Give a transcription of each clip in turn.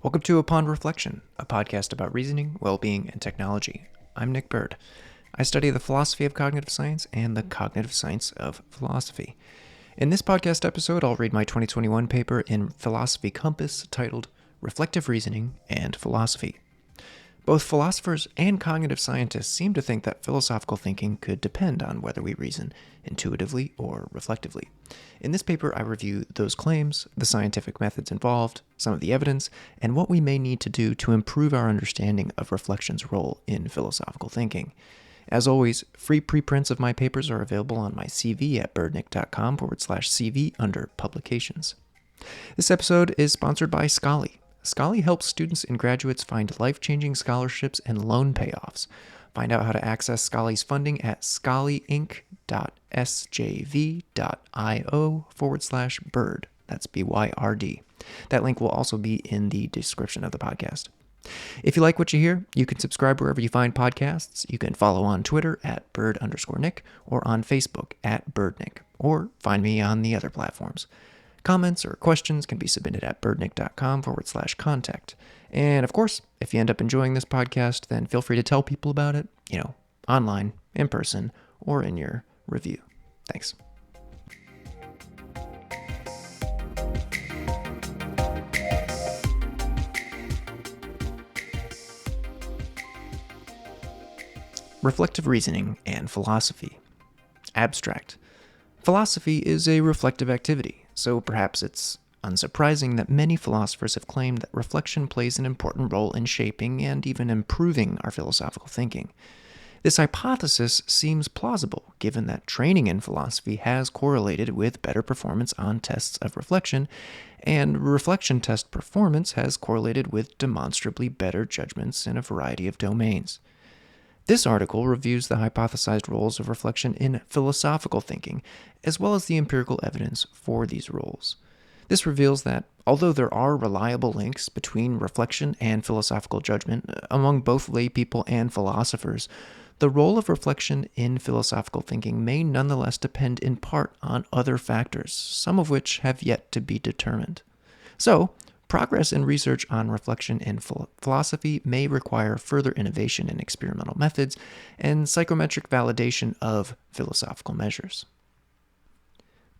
Welcome to Upon Reflection, a podcast about reasoning, well-being, and technology. I'm Nick Byrd. I study the philosophy of cognitive science and the cognitive science of philosophy. In this podcast episode, I'll read my 2021 paper in Philosophy Compass titled Reflective Reasoning and Philosophy. Both philosophers and cognitive scientists seem to think that philosophical thinking could depend on whether we reason intuitively or reflectively. In this paper, I review those claims, the scientific methods involved, some of the evidence, and what we may need to do to improve our understanding of reflection's role in philosophical thinking. As always, free preprints of my papers are available on my CV at birdnick.com/CV under publications. This episode is sponsored by Scholly. Scholly helps students and graduates find life-changing scholarships and loan payoffs. Find out how to access Scholly's funding at schollyinc.sjv.io/Byrd. That's BYRD. That link will also be in the description of the podcast. If you like what you hear, you can subscribe wherever you find podcasts. You can follow on Twitter at Byrd_Nick or on Facebook at ByrdNick, or find me on the other platforms. Comments or questions can be submitted at birdnick.com/contact. And of course, if you end up enjoying this podcast, then feel free to tell people about it, online, in person, or in your review. Thanks. Reflective reasoning and philosophy. Abstract. Philosophy is a reflective activity, so perhaps it's unsurprising that many philosophers have claimed that reflection plays an important role in shaping and even improving our philosophical thinking. This hypothesis seems plausible, given that training in philosophy has correlated with better performance on tests of reflection, and reflection test performance has correlated with demonstrably better judgments in a variety of domains. This article reviews the hypothesized roles of reflection in philosophical thinking, as well as the empirical evidence for these roles. This reveals that, although there are reliable links between reflection and philosophical judgment among both lay people and philosophers, the role of reflection in philosophical thinking may nonetheless depend in part on other factors, some of which have yet to be determined. So, progress in research on reflection in philosophy may require further innovation in experimental methods and psychometric validation of philosophical measures.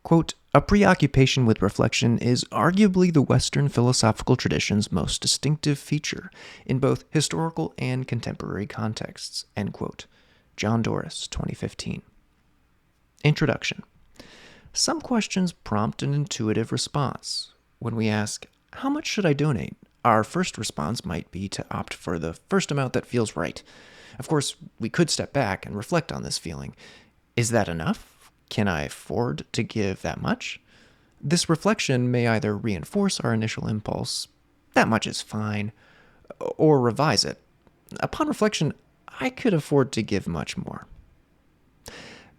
Quote, "A preoccupation with reflection is arguably the Western philosophical tradition's most distinctive feature in both historical and contemporary contexts." End quote. John Doris, 2015. Introduction. Some questions prompt an intuitive response. When we ask, "How much should I donate?" our first response might be to opt for the first amount that feels right. Of course, we could step back and reflect on this feeling. Is that enough? Can I afford to give that much? This reflection may either reinforce our initial impulse, "That much is fine," or revise it. Upon reflection, I could afford to give much more.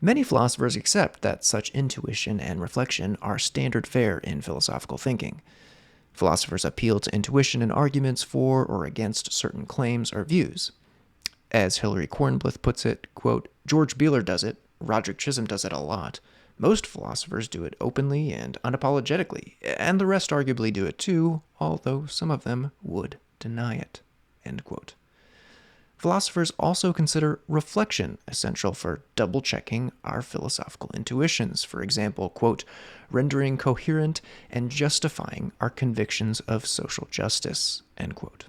Many philosophers accept that such intuition and reflection are standard fare in philosophical thinking. Philosophers appeal to intuition in arguments for or against certain claims or views. As Hilary Kornblith puts it, quote, "George Beeler does it, Roderick Chisholm does it a lot. Most philosophers do it openly and unapologetically, and the rest arguably do it too, although some of them would deny it." End quote. Philosophers also consider reflection essential for double-checking our philosophical intuitions, for example, quote, "rendering coherent and justifying our convictions of social justice," end quote.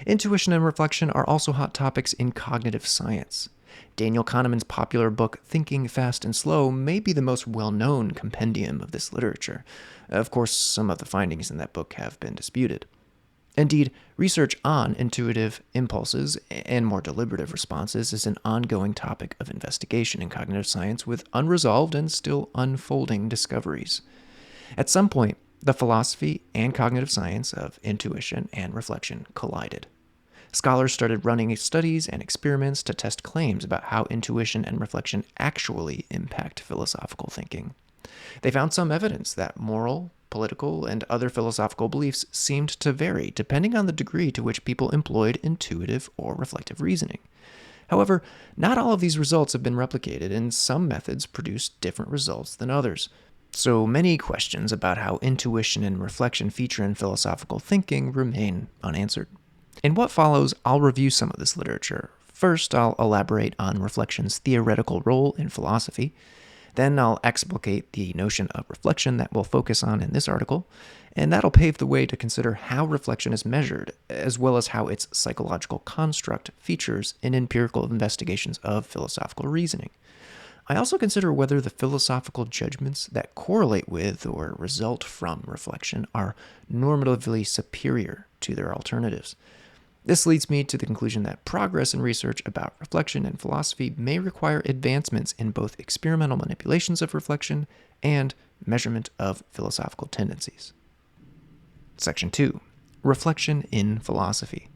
Intuition and reflection are also hot topics in cognitive science. Daniel Kahneman's popular book, Thinking Fast and Slow, may be the most well-known compendium of this literature. Of course, some of the findings in that book have been disputed. Indeed, research on intuitive impulses and more deliberative responses is an ongoing topic of investigation in cognitive science with unresolved and still unfolding discoveries. At some point, the philosophy and cognitive science of intuition and reflection collided. Scholars started running studies and experiments to test claims about how intuition and reflection actually impact philosophical thinking. They found some evidence that moral, political, and other philosophical beliefs seemed to vary depending on the degree to which people employed intuitive or reflective reasoning. However, not all of these results have been replicated, and some methods produce different results than others. So many questions about how intuition and reflection feature in philosophical thinking remain unanswered. In what follows, I'll review some of this literature. First, I'll elaborate on reflection's theoretical role in philosophy. Then I'll explicate the notion of reflection that we'll focus on in this article, and that'll pave the way to consider how reflection is measured, as well as how its psychological construct features in empirical investigations of philosophical reasoning. I also consider whether the philosophical judgments that correlate with or result from reflection are normatively superior to their alternatives. This leads me to the conclusion that progress in research about reflection in philosophy may require advancements in both experimental manipulations of reflection and measurement of philosophical tendencies. Section 2. Reflection in philosophy.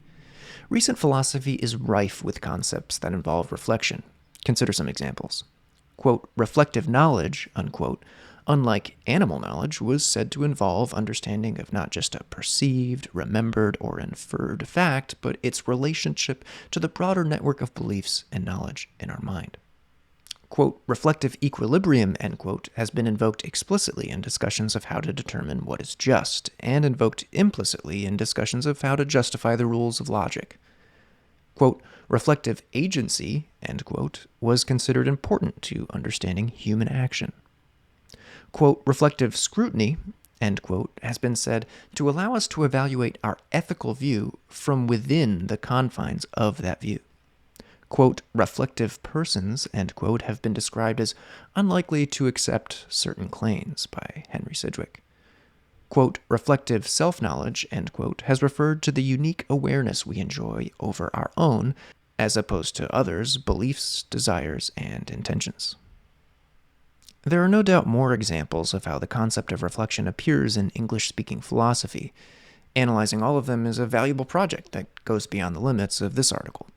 Recent philosophy is rife with concepts that involve reflection. Consider some examples. Quote, reflective knowledge, unquote, unlike animal knowledge, was said to involve understanding of not just a perceived, remembered, or inferred fact, but its relationship to the broader network of beliefs and knowledge in our mind. Quote, reflective equilibrium, end quote, has been invoked explicitly in discussions of how to determine what is just, and invoked implicitly in discussions of how to justify the rules of logic. Quote, reflective agency, end quote, was considered important to understanding human action. Quote, reflective scrutiny, end quote, has been said to allow us to evaluate our ethical view from within the confines of that view. Quote, reflective persons, end quote, have been described as unlikely to accept certain claims by Henry Sidgwick. Quote, reflective self-knowledge, end quote, has referred to the unique awareness we enjoy over our own, as opposed to others' beliefs, desires, and intentions. There are no doubt more examples of how the concept of reflection appears in English-speaking philosophy. Analyzing all of them is a valuable project that goes beyond the limits of this article.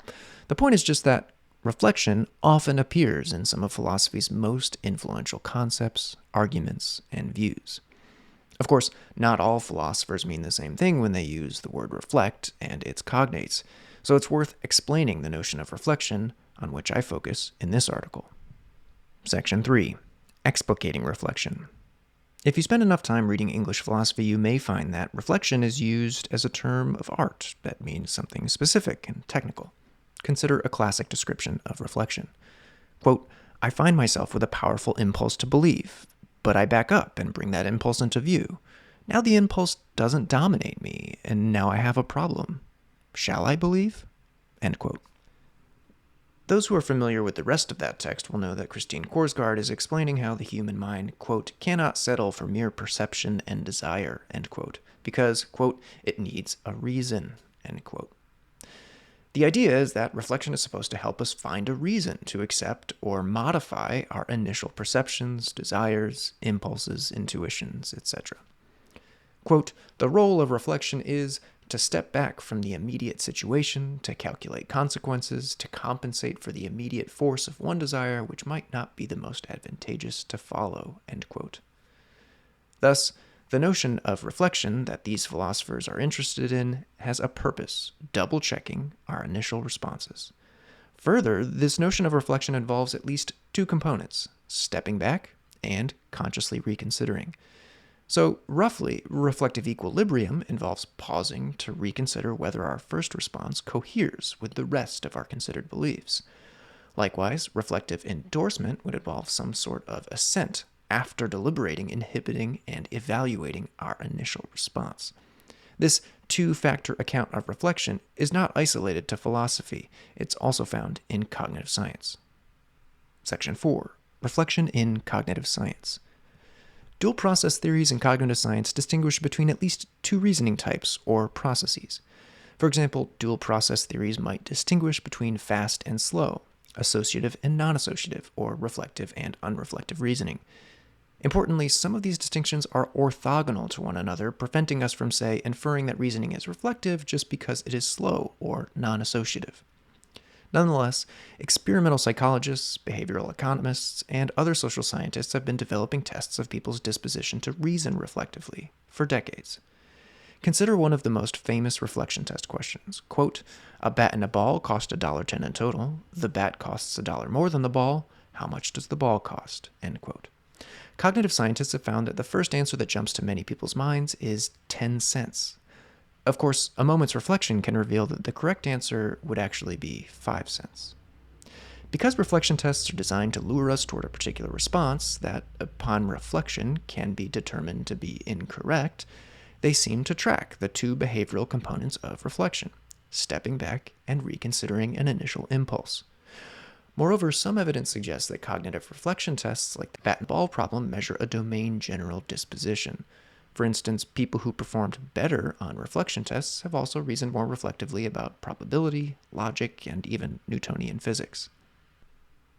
The point is just that reflection often appears in some of philosophy's most influential concepts, arguments, and views. Of course, not all philosophers mean the same thing when they use the word reflect and its cognates, so it's worth explaining the notion of reflection, on which I focus in this article. Section 3. Explicating reflection. If you spend enough time reading English philosophy, you may find that reflection is used as a term of art that means something specific and technical. Consider a classic description of reflection. Quote, I find myself with a powerful impulse to believe, but I back up and bring that impulse into view. Now the impulse doesn't dominate me, and now I have a problem. Shall I believe? End quote. Those who are familiar with the rest of that text will know that Christine Korsgaard is explaining how the human mind, quote, cannot settle for mere perception and desire, end quote, because, quote, it needs a reason, end quote. The idea is that reflection is supposed to help us find a reason to accept or modify our initial perceptions, desires, impulses, intuitions, etc. Quote, the role of reflection is to step back from the immediate situation, to calculate consequences, to compensate for the immediate force of one desire which might not be the most advantageous to follow, end quote. Thus, the notion of reflection that these philosophers are interested in has a purpose, double-checking our initial responses. Further, this notion of reflection involves at least two components, stepping back and consciously reconsidering. So, roughly, reflective equilibrium involves pausing to reconsider whether our first response coheres with the rest of our considered beliefs. Likewise, reflective endorsement would involve some sort of assent after deliberating, inhibiting, and evaluating our initial response. This two-factor account of reflection is not isolated to philosophy. It's also found in cognitive science. Section 4. Reflection in cognitive science. Dual process theories in cognitive science distinguish between at least two reasoning types or processes. For example, dual process theories might distinguish between fast and slow, associative and non-associative, or reflective and unreflective reasoning. Importantly, some of these distinctions are orthogonal to one another, preventing us from, say, inferring that reasoning is reflective just because it is slow or non-associative. Nonetheless, experimental psychologists, behavioral economists, and other social scientists have been developing tests of people's disposition to reason reflectively for decades. Consider one of the most famous reflection test questions. Quote, a bat and a ball cost $1.10 in total. The bat costs $1 more than the ball. How much does the ball cost? End quote. Cognitive scientists have found that the first answer that jumps to many people's minds is 10 cents. Of course, a moment's reflection can reveal that the correct answer would actually be 5 cents. Because reflection tests are designed to lure us toward a particular response that, upon reflection, can be determined to be incorrect, they seem to track the two behavioral components of reflection, stepping back and reconsidering an initial impulse. Moreover, some evidence suggests that cognitive reflection tests like the bat and ball problem measure a domain general disposition. For instance, people who performed better on reflection tests have also reasoned more reflectively about probability, logic, and even Newtonian physics.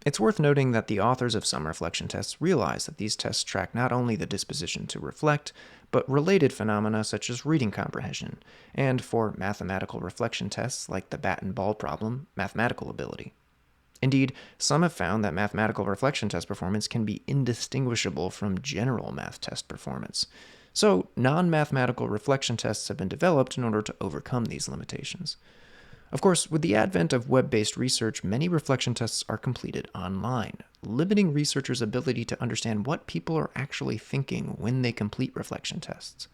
It's worth noting that the authors of some reflection tests realize that these tests track not only the disposition to reflect, but related phenomena such as reading comprehension, and for mathematical reflection tests like the bat and ball problem, mathematical ability. Indeed, some have found that mathematical reflection test performance can be indistinguishable from general math test performance. So, non-mathematical reflection tests have been developed in order to overcome these limitations. Of course, with the advent of web-based research, many reflection tests are completed online, limiting researchers' ability to understand what people are actually thinking when they complete reflection tests.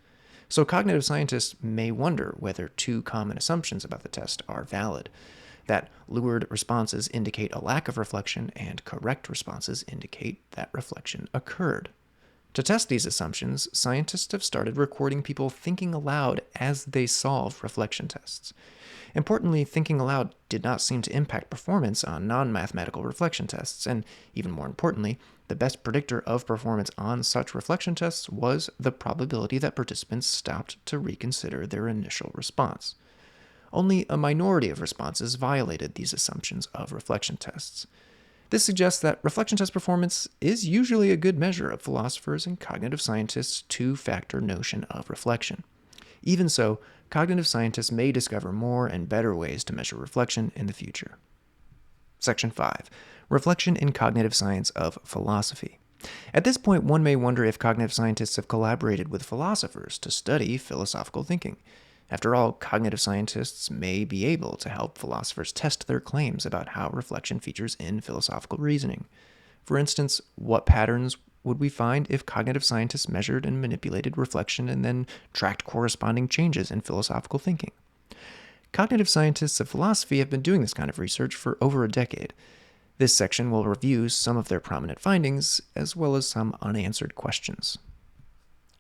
So cognitive scientists may wonder whether two common assumptions about the test are valid, that lured responses indicate a lack of reflection and correct responses indicate that reflection occurred. To test these assumptions, scientists have started recording people thinking aloud as they solve reflection tests. Importantly, thinking aloud did not seem to impact performance on non-mathematical reflection tests, and even more importantly, the best predictor of performance on such reflection tests was the probability that participants stopped to reconsider their initial response. Only a minority of responses violated these assumptions of reflection tests. This suggests that reflection test performance is usually a good measure of philosophers' and cognitive scientists' two-factor notion of reflection. Even so, cognitive scientists may discover more and better ways to measure reflection in the future. Section 5. Reflection in Cognitive Science of Philosophy. At this point, one may wonder if cognitive scientists have collaborated with philosophers to study philosophical thinking. After all, cognitive scientists may be able to help philosophers test their claims about how reflection features in philosophical reasoning. For instance, what patterns would we find if cognitive scientists measured and manipulated reflection and then tracked corresponding changes in philosophical thinking? Cognitive scientists of philosophy have been doing this kind of research for over a decade. This section will review some of their prominent findings, as well as some unanswered questions.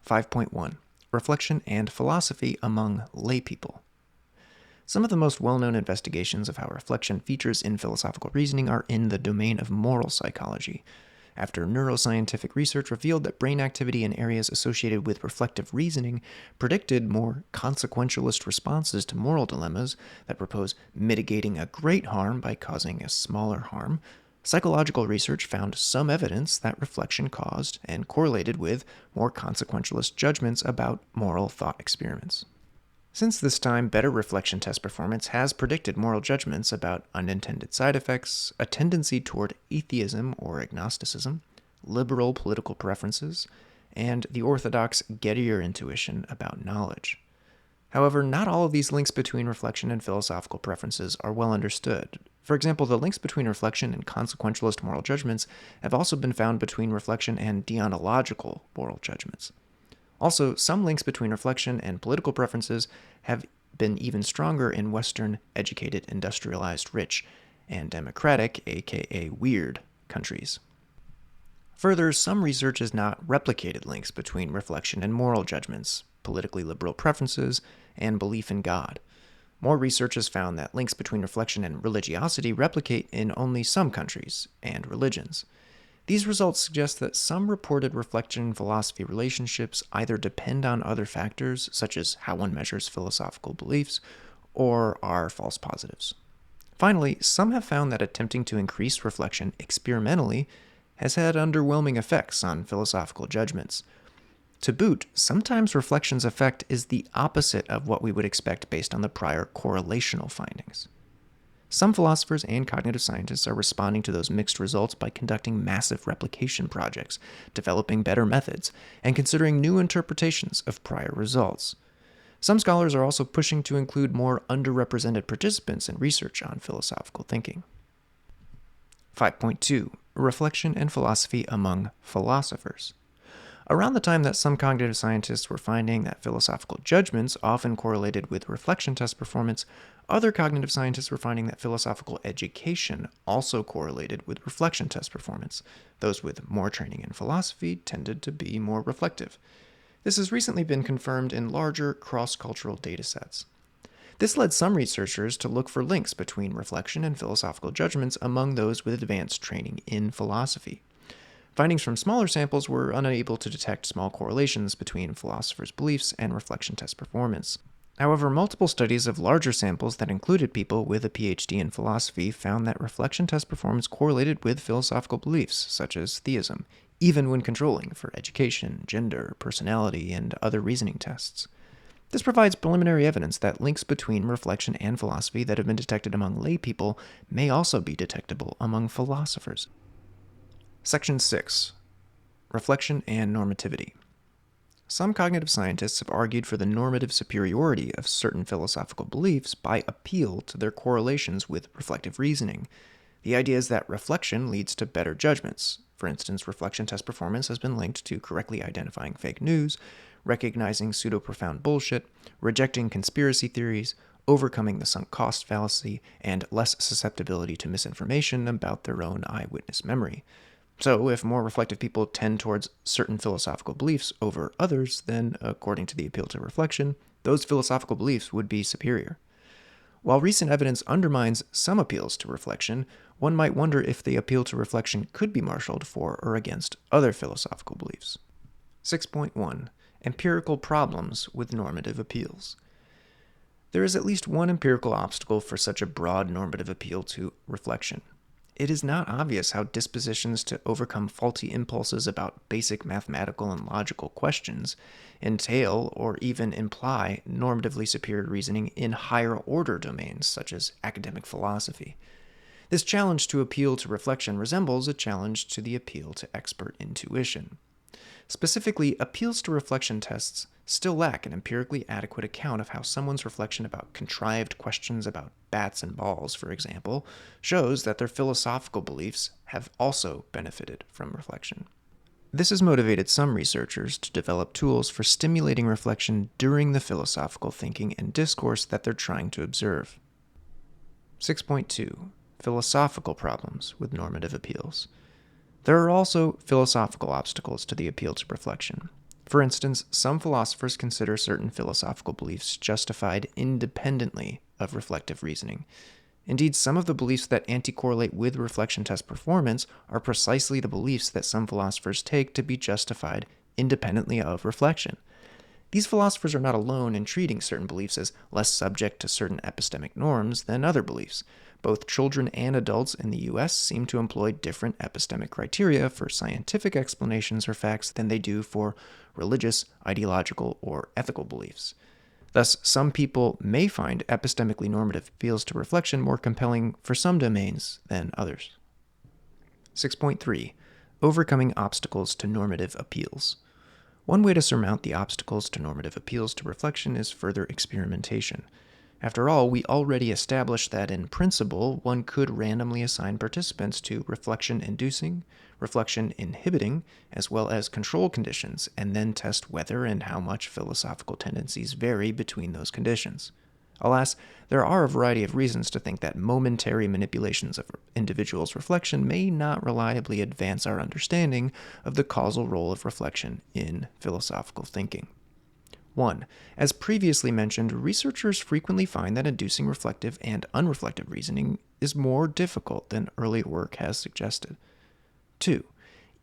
5.1. Reflection and Philosophy Among Laypeople. Some of the most well-known investigations of how reflection features in philosophical reasoning are in the domain of moral psychology. After neuroscientific research revealed that brain activity in areas associated with reflective reasoning predicted more consequentialist responses to moral dilemmas that propose mitigating a great harm by causing a smaller harm, psychological research found some evidence that reflection caused and correlated with more consequentialist judgments about moral thought experiments. Since this time, better reflection test performance has predicted moral judgments about unintended side effects, a tendency toward atheism or agnosticism, liberal political preferences, and the orthodox Gettier intuition about knowledge. However, not all of these links between reflection and philosophical preferences are well understood. For example, the links between reflection and consequentialist moral judgments have also been found between reflection and deontological moral judgments. Also, some links between reflection and political preferences have been even stronger in Western, educated, industrialized, rich, and democratic, aka weird, countries. Further, some research has not replicated links between reflection and moral judgments, politically liberal preferences, and belief in God. More research has found that links between reflection and religiosity replicate in only some countries and religions. These results suggest that some reported reflection and philosophy relationships either depend on other factors, such as how one measures philosophical beliefs, or are false positives. Finally, some have found that attempting to increase reflection experimentally has had underwhelming effects on philosophical judgments. To boot, sometimes reflection's effect is the opposite of what we would expect based on the prior correlational findings. Some philosophers and cognitive scientists are responding to those mixed results by conducting massive replication projects, developing better methods, and considering new interpretations of prior results. Some scholars are also pushing to include more underrepresented participants in research on philosophical thinking. 5.2. Reflection and Philosophy Among Philosophers. Around the time that some cognitive scientists were finding that philosophical judgments often correlated with reflection test performance, other cognitive scientists were finding that philosophical education also correlated with reflection test performance. Those with more training in philosophy tended to be more reflective. This has recently been confirmed in larger cross-cultural datasets. This led some researchers to look for links between reflection and philosophical judgments among those with advanced training in philosophy. Findings from smaller samples were unable to detect small correlations between philosophers' beliefs and reflection test performance. However, multiple studies of larger samples that included people with a Ph.D. in philosophy found that reflection test performance correlated with philosophical beliefs, such as theism, even when controlling for education, gender, personality, and other reasoning tests. This provides preliminary evidence that links between reflection and philosophy that have been detected among lay people may also be detectable among philosophers. Section 6. Reflection and Normativity. Some cognitive scientists have argued for the normative superiority of certain philosophical beliefs by appeal to their correlations with reflective reasoning. The idea is that reflection leads to better judgments. For instance, reflection test performance has been linked to correctly identifying fake news, recognizing pseudo-profound bullshit, rejecting conspiracy theories, overcoming the sunk cost fallacy, and less susceptibility to misinformation about their own eyewitness memory. So, if more reflective people tend towards certain philosophical beliefs over others, then, according to the appeal to reflection, those philosophical beliefs would be superior. While recent evidence undermines some appeals to reflection, one might wonder if the appeal to reflection could be marshaled for or against other philosophical beliefs. 6.1. Empirical problems with normative appeals. There is at least one empirical obstacle for such a broad normative appeal to reflection. It is not obvious how dispositions to overcome faulty impulses about basic mathematical and logical questions entail or even imply normatively superior reasoning in higher-order domains, such as academic philosophy. This challenge to appeal to reflection resembles a challenge to the appeal to expert intuition. Specifically, appeals to reflection tests still lack an empirically adequate account of how someone's reflection about contrived questions about bats and balls, for example, shows that their philosophical beliefs have also benefited from reflection. This has motivated some researchers to develop tools for stimulating reflection during the philosophical thinking and discourse that they're trying to observe. 6.2. Philosophical problems with normative appeals. There are also philosophical obstacles to the appeal to reflection. For instance, some philosophers consider certain philosophical beliefs justified independently of reflective reasoning. Indeed, some of the beliefs that anti-correlate with reflection test performance are precisely the beliefs that some philosophers take to be justified independently of reflection. These philosophers are not alone in treating certain beliefs as less subject to certain epistemic norms than other beliefs. Both children and adults in the U.S. seem to employ different epistemic criteria for scientific explanations or facts than they do for religious, ideological, or ethical beliefs. Thus, some people may find epistemically normative appeals to reflection more compelling for some domains than others. 6.3. Overcoming obstacles to normative appeals. One way to surmount the obstacles to normative appeals to reflection is further experimentation. After all, we already established that in principle, one could randomly assign participants to reflection-inducing, reflection-inhibiting, as well as control conditions, and then test whether and how much philosophical tendencies vary between those conditions. Alas, there are a variety of reasons to think that momentary manipulations of individuals' reflection may not reliably advance our understanding of the causal role of reflection in philosophical thinking. 1. As previously mentioned, researchers frequently find that inducing reflective and unreflective reasoning is more difficult than earlier work has suggested. 2.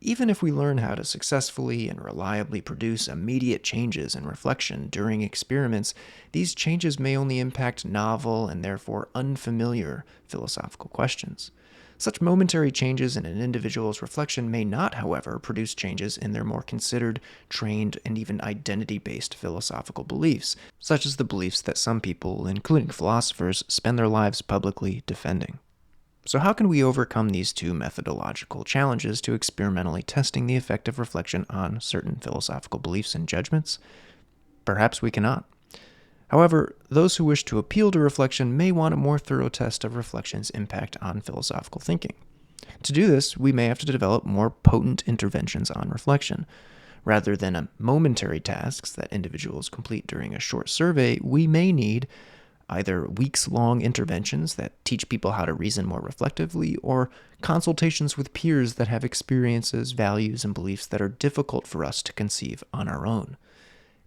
Even if we learn how to successfully and reliably produce immediate changes in reflection during experiments, these changes may only impact novel and therefore unfamiliar philosophical questions. Such momentary changes in an individual's reflection may not, however, produce changes in their more considered, trained, and even identity-based philosophical beliefs, such as the beliefs that some people, including philosophers, spend their lives publicly defending. So how can we overcome these two methodological challenges to experimentally testing the effect of reflection on certain philosophical beliefs and judgments? Perhaps we cannot. However, those who wish to appeal to reflection may want a more thorough test of reflection's impact on philosophical thinking. To do this, we may have to develop more potent interventions on reflection. Rather than momentary tasks that individuals complete during a short survey, we may need either weeks-long interventions that teach people how to reason more reflectively, or consultations with peers that have experiences, values, and beliefs that are difficult for us to conceive on our own.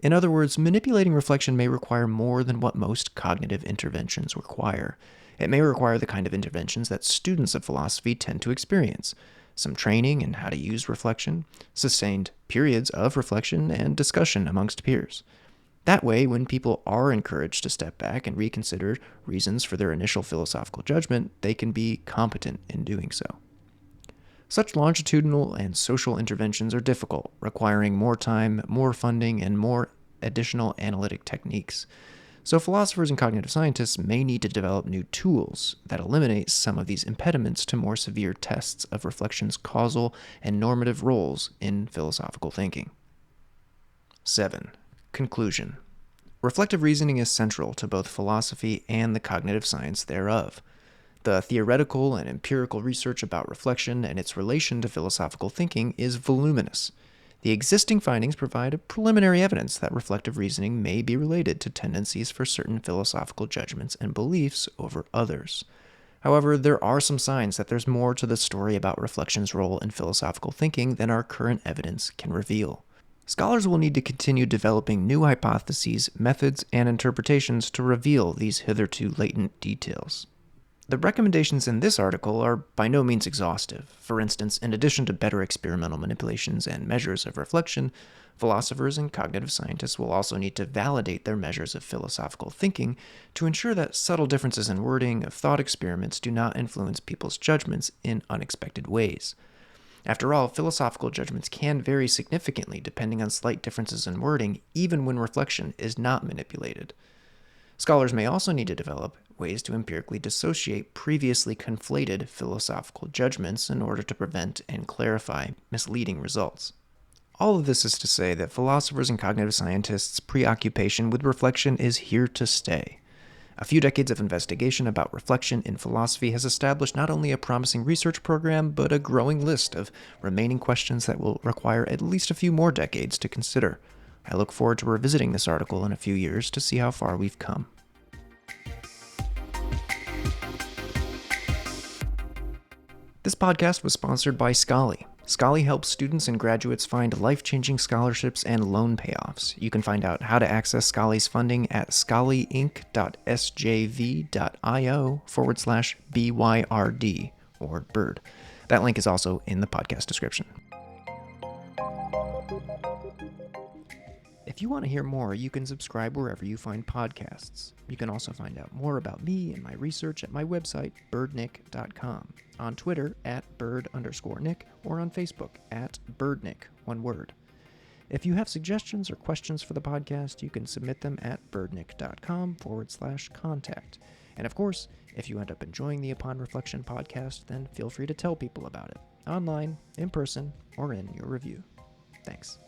In other words, manipulating reflection may require more than what most cognitive interventions require. It may require the kind of interventions that students of philosophy tend to experience: some training in how to use reflection, sustained periods of reflection, and discussion amongst peers. That way, when people are encouraged to step back and reconsider reasons for their initial philosophical judgment, they can be competent in doing so. Such longitudinal and social interventions are difficult, requiring more time, more funding, and more additional analytic techniques. So philosophers and cognitive scientists may need to develop new tools that eliminate some of these impediments to more severe tests of reflection's causal and normative roles in philosophical thinking. 7. Conclusion. Reflective reasoning is central to both philosophy and the cognitive science thereof. The theoretical and empirical research about reflection and its relation to philosophical thinking is voluminous. The existing findings provide a preliminary evidence that reflective reasoning may be related to tendencies for certain philosophical judgments and beliefs over others. However, there are some signs that there's more to the story about reflection's role in philosophical thinking than our current evidence can reveal. Scholars will need to continue developing new hypotheses, methods, and interpretations to reveal these hitherto latent details. The recommendations in this article are by no means exhaustive. For instance, in addition to better experimental manipulations and measures of reflection, philosophers and cognitive scientists will also need to validate their measures of philosophical thinking to ensure that subtle differences in wording of thought experiments do not influence people's judgments in unexpected ways. After all, philosophical judgments can vary significantly depending on slight differences in wording, even when reflection is not manipulated. Scholars may also need to develop ways to empirically dissociate previously conflated philosophical judgments in order to prevent and clarify misleading results. All of this is to say that philosophers and cognitive scientists' preoccupation with reflection is here to stay. A few decades of investigation about reflection in philosophy has established not only a promising research program, but a growing list of remaining questions that will require at least a few more decades to consider. I look forward to revisiting this article in a few years to see how far we've come. This podcast was sponsored by Scholly. Scholly helps students and graduates find life-changing scholarships and loan payoffs. You can find out how to access Scholly's funding at schollyinc.sjv.io/BYRD, or Byrd. That link is also in the podcast description. If you want to hear more, you can subscribe wherever you find podcasts. You can also find out more about me and my research at my website, byrdnick.com, on Twitter at Byrd_Nick, or on Facebook at Byrdnick, one word. If you have suggestions or questions for the podcast, you can submit them at byrdnick.com/contact. And of course, if you end up enjoying the Upon Reflection podcast, then feel free to tell people about it, online, in person, or in your review. Thanks.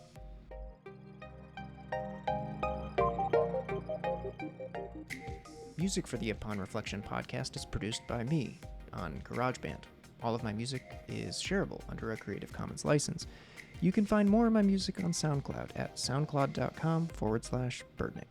Music for the Upon Reflection podcast is produced by me on GarageBand. All of my music is shareable under a Creative Commons license. You can find more of my music on SoundCloud at soundcloud.com/Byrdnick.